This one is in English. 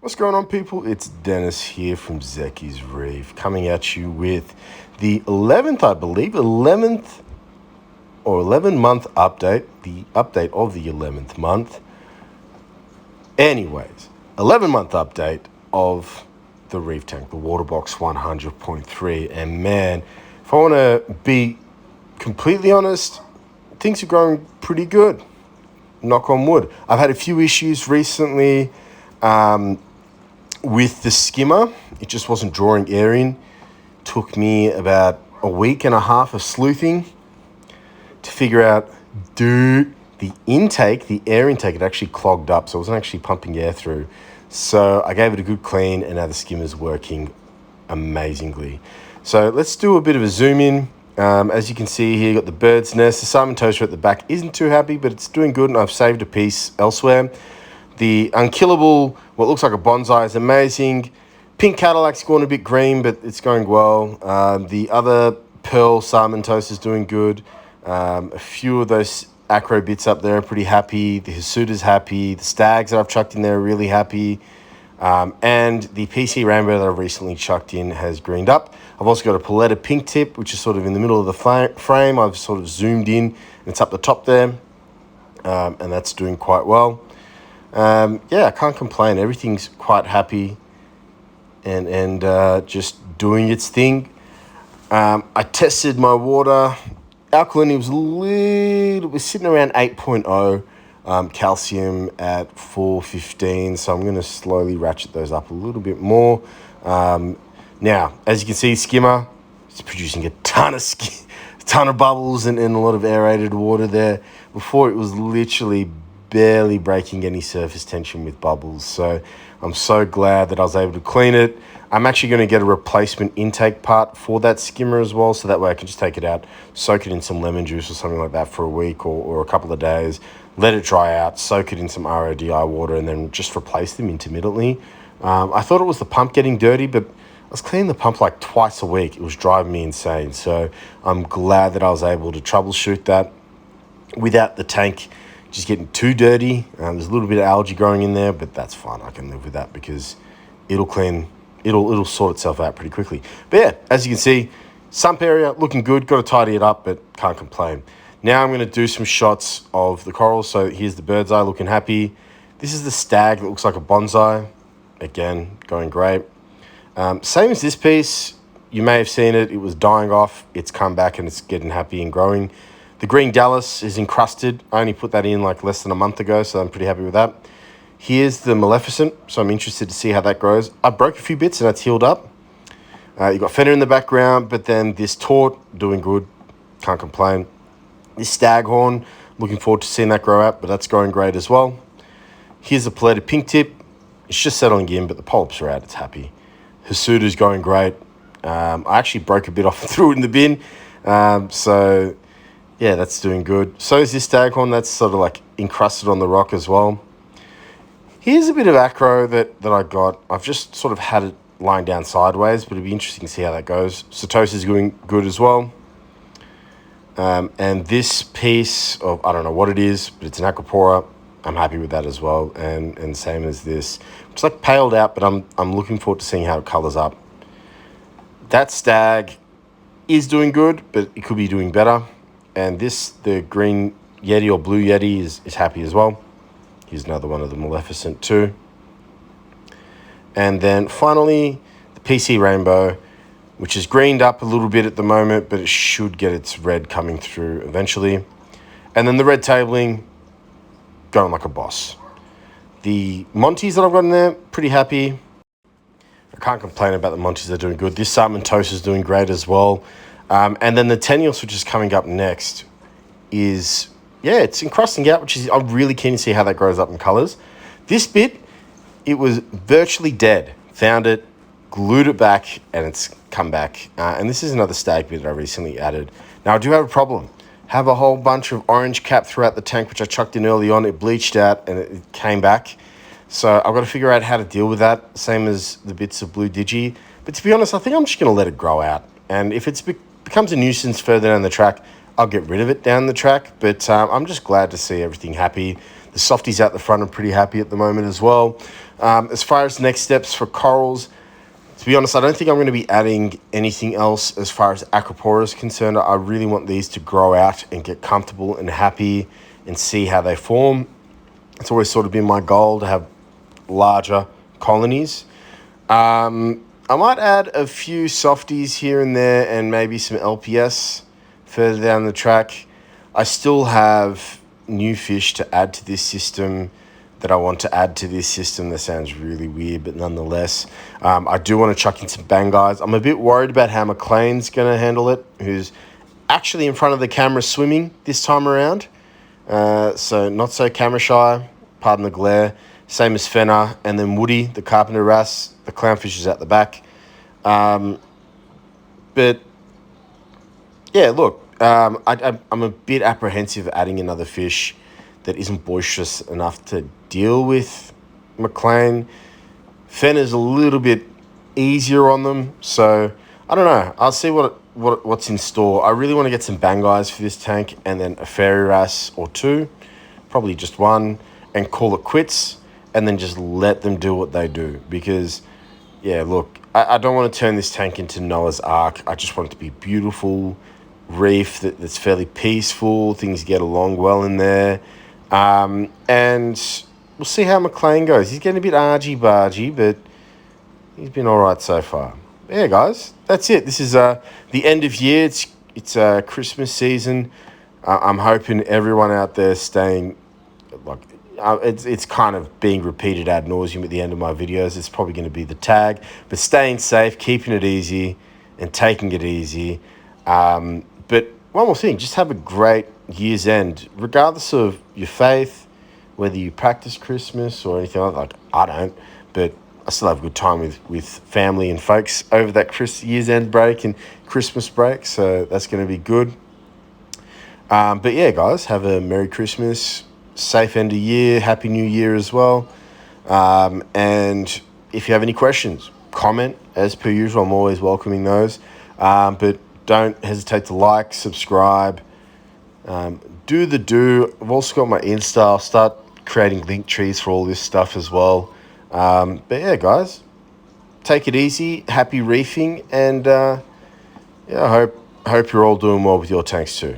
What's going on, people? It's Dennis here from Zeki's Reef, coming at you with the 11th, I believe, 11th or 11-month update, the update of the 11th month. Anyways, 11-month update of the Reef tank, the water box 100.3. And man, if I want to be completely honest, things are going pretty good. Knock on wood. I've had a few issues recently with the skimmer. It just wasn't drawing air in. Took me about a week and a half of sleuthing to figure out, the intake, the air intake, it actually clogged up, so it wasn't actually pumping air through. So I gave it a good clean, and now the skimmer's working amazingly. So let's do a bit of a zoom in. As you can see here, you got the bird's nest. The salmon toaster at the back isn't too happy, but it's doing good, and I've saved a piece elsewhere. The unkillable, what looks like a bonsai, is amazing. Pink Cadillac's going a bit green, but it's going well. The other pearl salmon toast is doing good. A few of those acro bits up there are pretty happy. The Hisuda's happy. The stags that I've chucked in there are really happy. And the PC rainbow that I've recently chucked in has greened up. I've also got a Paletta pink tip, which is sort of in the middle of the frame. I've sort of zoomed in, and it's up the top there. And that's doing quite well. Yeah, I can't complain. Everything's quite happy and just doing its thing. I tested my water. Alkalinity was sitting around 8.0. Calcium at 415. So I'm going to slowly ratchet those up a little bit more. Now, as you can see, skimmer, it's producing a ton of bubbles and a lot of aerated water there. Before, it was literally barely breaking any surface tension with bubbles. So I'm so glad that I was able to clean it. I'm actually going to get a replacement intake part for that skimmer as well, so that way I can just take it out, soak it in some lemon juice or something like that for a week or a couple of days, let it dry out, soak it in some RODI water, and then just replace them intermittently. I thought it was the pump getting dirty, but I was cleaning the pump like twice a week. It was driving me insane. So I'm glad that I was able to troubleshoot that without the tank just getting too dirty. There's a little bit of algae growing in there, but that's fine. I can live with that because it'll sort itself out pretty quickly. But yeah, as you can see, sump area looking good. Got to tidy it up, but can't complain. Now I'm going to do some shots of the corals. So here's the bird's eye looking happy. This is the stag that looks like a bonsai. Again, going great. Same as this piece. You may have seen it. It was dying off. It's come back and it's getting happy and growing. The green Dallas is encrusted. I only put that in like less than a month ago, so I'm pretty happy with that. Here's the Maleficent, so I'm interested to see how that grows. I broke a few bits and that's healed up. You've got Fenner in the background, but then this Taut, doing good. Can't complain. This Staghorn, looking forward to seeing that grow out, but that's growing great as well. Here's the Paletta pink tip. It's just settling in, but the polyps are out. It's happy. Hisuda's going great. I actually broke a bit off and threw it in the bin. So yeah, that's doing good. So is this Staghorn. That's sort of like encrusted on the rock as well. Here's a bit of acro that I got. I've just sort of had it lying down sideways, but it'd be interesting to see how that goes. Satosi's doing good as well. And this piece of, I don't know what it is, but it's an Acropora. I'm happy with that as well. And same as this. It's like paled out, but I'm looking forward to seeing how it colors up. That stag is doing good, but it could be doing better. And this, the green Yeti or blue Yeti is happy as well. Here's another one of the Maleficent too. And then finally, the PC Rainbow, which is greened up a little bit at the moment, but it should get its red coming through eventually. And then the red tabling, going like a boss. The Monties that I've got in there, pretty happy. I can't complain about the Monties, they're doing good. This Salmon Toast is doing great as well. And then the Tenios, which is coming up next, is, yeah, it's encrusting out, which is, I'm really keen to see how that grows up in colours. This bit, it was virtually dead. Found it, glued it back, and it's come back. And this is another stag bit that I recently added. Now, I do have a problem. Have a whole bunch of orange cap throughout the tank, which I chucked in early on. It bleached out, and it came back. So I've got to figure out how to deal with that, same as the bits of blue digi. But to be honest, I think I'm just going to let it grow out. And if it becomes a nuisance further down the track, I'll get rid of it down the track. But I'm just glad to see everything happy. The softies out the front are pretty happy at the moment as well. As far as next steps for corals, to be honest, I don't think I'm going to be adding anything else as far as Acropora is concerned. I really want these to grow out and get comfortable and happy and see how they form. It's always sort of been my goal to have larger colonies. I might add a few softies here and there and maybe some LPS further down the track. I still have new fish to add to this system that I want to add to this system. That sounds really weird, but nonetheless, I do want to chuck in some Banguys. I'm a bit worried about how McLean's going to handle it, who's actually in front of the camera swimming this time around. So not so camera shy, pardon the glare. Same as Fenner, and then Woody, the carpenter wrasse, the clownfish is at the back. But yeah, look, I'm a bit apprehensive adding another fish that isn't boisterous enough to deal with McLean. Fenner's a little bit easier on them, so I don't know. I'll see what's in store. I really want to get some Banguys for this tank, and then a fairy wrasse or two, probably just one, and call it quits, and then just let them do what they do. Because, yeah, look, I don't want to turn this tank into Noah's Ark. I just want it to be beautiful reef that's fairly peaceful. Things get along well in there. And we'll see how McLean goes. He's getting a bit argy-bargy, but he's been all right so far. Yeah, guys, that's it. This is the end of year. It's Christmas season. I'm hoping everyone out there staying, like, it's kind of being repeated ad nauseum at the end of my videos. It's probably going to be the tag, but staying safe, keeping it easy, and taking it easy. But one more thing, just have a great year's end, regardless of your faith, whether you practice Christmas or anything like I don't, but I still have a good time with family and folks over that year's end break and Christmas break, so that's going to be good. But yeah, guys, have a Merry Christmas, safe end of year, Happy New Year as well. And if you have any questions, comment, as per usual. I'm always welcoming those. But don't hesitate to like, subscribe, do. I've also got my Insta. I'll start creating link trees for all this stuff as well. But yeah, guys, take it easy. Happy reefing, and yeah, I hope you're all doing well with your tanks too.